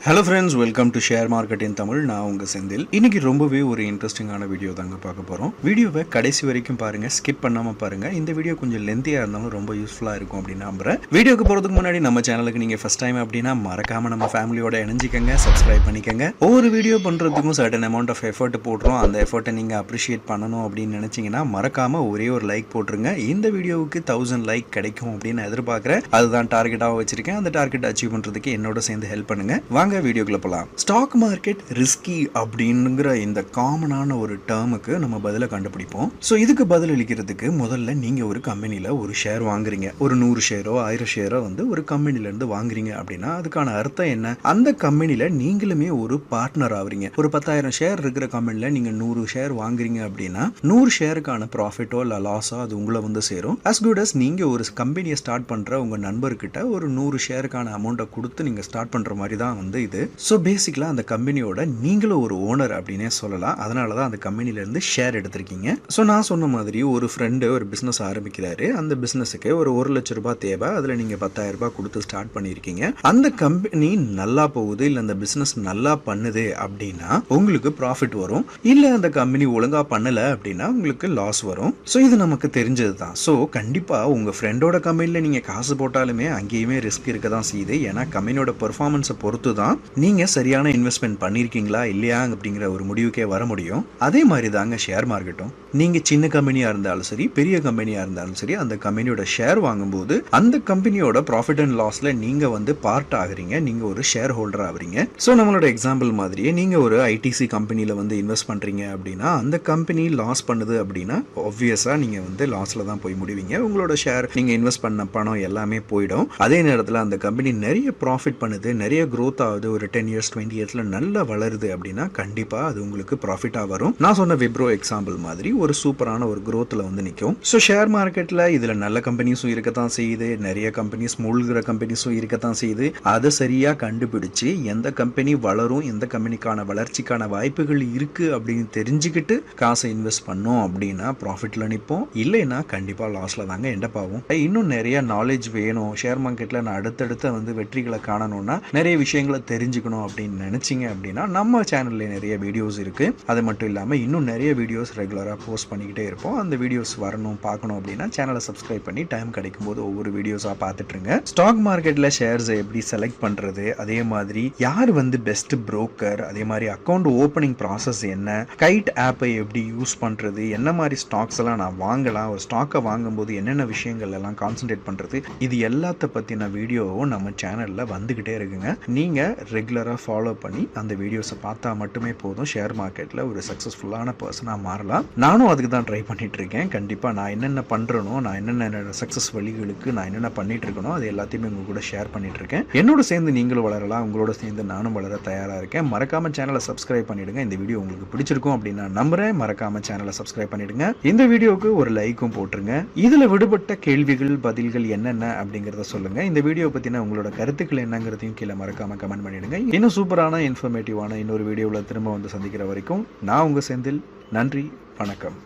Hello friends, welcome to share market இன் தமிழ். நான் உங்கள் செந்தில். இன்னைக்கு ரொம்பவே ஒரு இன்ட்ரெஸ்டிங்கான வீடியோ தாங்க பார்க்க போகிறோம். வீடியோவை கடைசி வரைக்கும் பாருங்கள், ஸ்கிப் பண்ணாமல் பாருங்கள். இந்த வீடியோ கொஞ்சம் லென்த்தியாக இருந்தாலும் ரொம்ப யூஸ்ஃபுல்லாக இருக்கும் அப்படின்னு நம்புகிறேன். வீடியோக்கு போகிறதுக்கு முன்னாடி நம்ம சேனலுக்கு நீங்கள் ஃபஸ்ட் டைம் அப்படின்னா மறக்காமல் நம்ம ஃபேமிலியோட இணைஞ்சிக்கங்க, சப்ஸ்கிரைப் பண்ணிக்கங்க. ஒவ்வொரு வீடியோ பண்ணுறதுக்கும் சர்டன் அமௌண்ட் ஆஃப் எஃபர்ட் போடுறோம். அந்த எஃபர்ட்டை நீங்கள் அப்ரிஷியேட் பண்ணணும் அப்படின்னு நினச்சிங்கன்னா மறக்காமல் ஒரே ஒரு லைக் போட்டுருங்க. இந்த வீடியோவுக்கு 1000 லைக் கிடைக்கும் அப்படின்னு எதிர்பார்க்குறேன். அதுதான் டார்கெட்டாக வச்சிருக்கேன். அந்த டார்கெட் அச்சீவ் பண்ணுறதுக்கு என்னோட சேர்ந்து ஹெல்ப் பண்ணுங்க. வாங்க வீடியோக்குள்ள போலாம். ஸ்டாக் மார்க்கெட் ரிஸ்கி அப்படிங்கிற இந்த காமனான ஒரு டேர்முக்கு நம்ம பதில கண்டுபிடிப்போம். ஸோ இதுக்கு பதில் அளிக்கிறதுக்கு முதல்ல நீங்க ஒரு கம்பெனியில் ஒரு ஷேர் வாங்குறீங்க. ஒரு 100 ஷேரோ 1000 ஷேரோ வந்து ஒரு கம்பெனில இருந்து வாங்குறீங்க அப்படின்னா அதுக்கான அர்த்தம் என்ன? அந்த கம்பெனில நீங்களுமே ஒரு பார்ட்னர் ஆகுறீங்க. ஒரு 10,000 ஷேர் இருக்கிற கம்பெனில நீங்க 100 ஷேர் வாங்குறீங்க அப்படின்னா 100 ஷேருக்கான ப்ராஃபிட்டோ இல்லை லாஸோ அது உங்களை வந்து சேரும். அஸ் குட் அஸ் நீங்க ஒரு கம்பெனியை ஸ்டார்ட் பண்ற உங்க நண்பர்கிட்ட ஒரு 100 ஷேருக்கான அமௌண்ட்டை கொடுத்து நீங்க ஸ்டார்ட் பண்ற மாதிரி தான் வந்து இது. ஸோ பேசிக்கலாக அந்த கம்பெனியோட நீங்களும் ஒரு ஓனர் அப்படின்னே சொல்லலாம். அதனால தான் அந்த கம்பெனிலேருந்து ஷேர் எடுத்திருக்கீங்க. ஸோ நான் சொன்ன மாதிரி ஒரு ஃப்ரெண்டு ஒரு பிஸ்னஸ் ஆரம்பிக்கிறாரு. அந்த பிஸ்னஸுக்கு ஒரு 1 லட்ச ரூபாய் தேவை. அதில் நீங்கள் 10,000 ரூபாய் கொடுத்து ஸ்டார்ட் பண்ணியிருக்கீங்க. அந்த கம்பெனி நல்லா போகுது, இல்லை அந்த பிஸ்னஸ் நல்லா பண்ணுது அப்படின்னா உங்களுக்கு ப்ராஃபிட் வரும். இல்லை அந்த கம்பெனி ஒழுங்காக பண்ணலை அப்படின்னா உங்களுக்கு லாஸ் வரும். ஸோ இது நமக்கு தெரிஞ்சது தான். ஸோ கண்டிப்பாக உங்கள் ஃப்ரெண்டோட கம்பெனியில் நீங்கள் காசு போட்டாலுமே அங்கேயுமே ரிஸ்க் இருக்க தான் செய்யுது. ஏன்னா கம்பெனியோட பெர்ஃபார்மன்ஸை பொறுத்து தான் நீங்கள் சரியான இன்வெஸ்ட்மெண்ட் பண்ணியிருக்கீங்களா இல்லையா அப்படிங்கிற ஒரு முடிவுக்கே வர முடியும். அதே மாதிரி தாங்க ஷேர் மார்க்கெட்டும். நீங்கள் சின்ன கம்பெனியாக இருந்தாலும் சரி, பெரிய கம்பெனியாக இருந்தாலும் சரி, அந்த கம்பெனியோட ஷேர் வாங்கும்போது அந்த கம்பெனியோட ப்ராஃபிட் அண்ட் லாஸில் நீங்கள் வந்து பார்ட் ஆகுறீங்க. நீங்கள் ஒரு ஷேர் ஹோல்டர் ஆகுறீங்க. ஸோ நம்மளோட எக்ஸாம்பிள் மாதிரியே நீங்கள் ஒரு ஐடிசி கம்பெனியில் வந்து இன்வெஸ்ட் பண்ணுறீங்க அப்படின்னா அந்த கம்பெனி லாஸ் பண்ணுது அப்படின்னா ஆப்வியஸாக நீங்கள் வந்து லாஸில் தான் போய் முடிவீங்க. உங்களோட ஷேர் நீங்கள் இன்வெஸ்ட் பண்ண பணம் எல்லாமே போயிடும். அதே நேரத்தில் அந்த கம்பெனி நிறைய ப்ராஃபிட் பண்ணுது, நிறைய க்ரோத் ஆகுது, ஒரு 10 இயர்ஸ் 20 இயர்ஸ்ல நல்லா வளருது அப்படின்னா கண்டிப்பா அது உங்களுக்கு ப்ராஃபிட்டா வரும். நான் சொன்ன விப்ரோ எக்ஸாம்பிள் மாதிரி ஒரு சூப்பரான ஒரு growthல வந்து நிற்கும். ஸோ ஷேர் மார்க்கெட்ல இதுல நல்ல கம்பெனிஸும் இருக்கத்தான் செய்யுது, நிறைய கம்பெனிஸ் மூழ்கிற கம்பெனிஸும் இருக்கத்தான் செய்யுது. அதை சரியா கண்டுபிடிச்சு எந்த கம்பெனி வளரும், எந்த கம்பெனிக்கான வளர்ச்சிக்கான வாய்ப்புகள் இருக்கு அப்படின்னு தெரிஞ்சுக்கிட்டு காசை இன்வெஸ்ட் பண்ணோம் அப்படின்னா ப்ராஃபிட்ல நிற்போம். இல்லைன்னா கண்டிப்பா லாஸ்ல தாங்க எண்டப் ஆகும். இன்னும் நிறைய நாலேஜ் வேணும் ஷேர் மார்க்கெட்ல, நான் அடுத்தடுத்த வந்து வெற்றிகளை காணணும்னா நிறைய விஷயங்களை தெரிஞ்சுக்கணும் அப்படின்னு நினைச்சிங்க அப்படின்னா நம்ம சேனல்ல நிறைய வீடியோஸ் இருக்கு. அது மட்டும் இல்லாமல் இன்னும் நிறைய வீடியோஸ் ரெகுலராக போஸ்ட் பண்ணிக்கிட்டே இருப்போம். அந்த வீடியோஸ் வரணும் பார்க்கணும் அப்படின்னா சேனலை சப்ஸ்கிரைப் பண்ணி டைம் கிடைக்கும் போது ஒவ்வொரு வீடியோஸாக பார்த்துட்டுருங்க. ஸ்டாக் மார்க்கெட்டில் ஷேர்ஸை எப்படி செலக்ட் பண்ணுறது, அதே மாதிரி யார் வந்து பெஸ்ட் புரோக்கர், அதே மாதிரி அக்கௌண்ட் ஓப்பனிங் ப்ராசஸ் என்ன, கைட் ஆப்பை எப்படி யூஸ் பண்ணுறது, என்ன மாதிரி ஸ்டாக்ஸ் எல்லாம் நான் வாங்கலாம், ஒரு ஸ்டாக்கை வாங்கும்போது என்னென்ன விஷயங்கள் எல்லாம் கான்சென்ட்ரேட் பண்ணுறது, இது எல்லாத்த பற்றின வீடியோவும் நம்ம சேனலில் வந்துக்கிட்டே இருக்குங்க. நீங்கள் ரெகுலராக ஃபாலோ பண்ணி அந்த வீடியோஸை பார்த்தா மட்டுமே போதும் ஷேர் மார்க்கெட்டில் ஒரு சக்ஸஸ்ஃபுல்லான பர்சனாக மாறலாம். நானும் அதுக்கு தான் ட்ரை பண்ணிட்டு இருக்கேன். கண்டிப்பாக நான் என்னென்ன பண்ணுறனோ, நான் என்னென்ன சக்ஸஸ் வழிகளுக்கு நான் என்னென்ன பண்ணிட்டு இருக்கனோ அது எல்லாத்தையுமே உங்க கூட ஷேர் பண்ணிட்டு இருக்கேன். என்னோட சேர்ந்து நீங்களும் வளரலாம், உங்களோட சேர்ந்து நானும் வளர தயாராக இருக்கேன். மறக்காம சேனலை சப்ஸ்கிரைப் பண்ணிடுங்க. இந்த வீடியோ உங்களுக்கு பிடிச்சிருக்கும் அப்படின்னு நான் நம்புறேன். மறக்காம சேனலை சப்ஸ்கிரைப் பண்ணிடுங்க. இந்த வீடியோவுக்கு ஒரு லைக்கும் போட்டுருங்க. இதில் விடுபட்ட கேள்விகள் பதில்கள் என்னென்ன அப்படிங்கிறத சொல்லுங்க. இந்த வீடியோ பற்றின உங்களோட கருத்துக்கள் என்னங்கிறதையும் கீழே மறக்காம கமெண்ட் பண்ணிடுங்க. இன்னும் சூப்பரான இன்ஃபர்மேட்டிவான இன்னொரு வீடியோவில் திரும்ப வந்து சந்திக்கிற வரைக்கும் நான் உங்கள் செந்தில். நன்றி, வணக்கம்.